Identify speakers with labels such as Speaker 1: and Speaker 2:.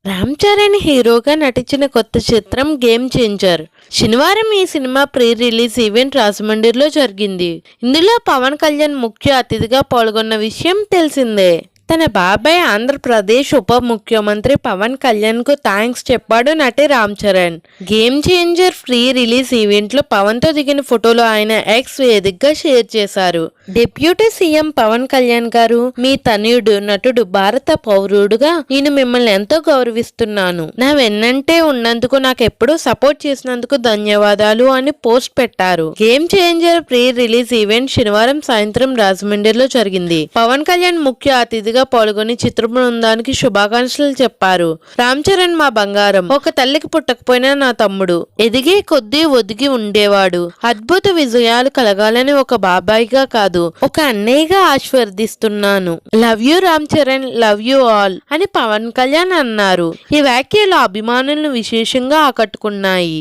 Speaker 1: రామ్ చరణ్ హీరోగా నటించిన కొత్త చిత్రం గేమ్ చేంజర్. శనివారం ఈ సినిమా ప్రీ రిలీజ్ ఈవెంట్ రాజమండ్రిలో జరిగింది. ఇందులో పవన్ కళ్యాణ్ ముఖ్య అతిథిగా పాల్గొన్న విషయం తెలిసిందే. తన బాబాయ్ ఆంధ్రప్రదేశ్ ఉప ముఖ్యమంత్రి పవన్ కళ్యాణ్ కు థ్యాంక్స్ చెప్పాడు నటి Ram Charan. Game changer pre release event లో పవన్ తో దిగిన ఫోటోలు ఆయన ఎక్స్ వేదికగా షేర్ చేశారు. డిప్యూటీ సీఎం పవన్ కళ్యాణ్ గారు, మీ తనయుడు నటుడు భారత పౌరుడుగా నేను మిమ్మల్ని ఎంతో గౌరవిస్తున్నాను. నా వెన్నంటే ఉన్నందుకు, నాకు ఎప్పుడూ సపోర్ట్ చేసినందుకు ధన్యవాదాలు అని పోస్ట్ పెట్టారు. Game changer pre release event శనివారం సాయంత్రం రాజమండ్రిలో జరిగింది. పవన్ కళ్యాణ్ ముఖ్య అతిథిగా పాల్గొని చిత్ర బృందానికి శుభాకాంక్షలు చెప్పారు. రామ్ చరణ్ మా బంగారం, ఒక తల్లికి పుట్టకపోయినా నా తమ్ముడు, ఎదిగే కొద్దీ ఒదిగి ఉండేవాడు, అద్భుత విజయాలు కలగాలని ఒక బాబాయిగా కాదు, ఒక అన్నయ్యగా ఆశీర్వదిస్తున్నాను. Love you Ram Charan, love you all అని పవన్ కళ్యాణ్ అన్నారు. ఈ వ్యాఖ్యలు అభిమానులను విశేషంగా ఆకట్టుకున్నాయి.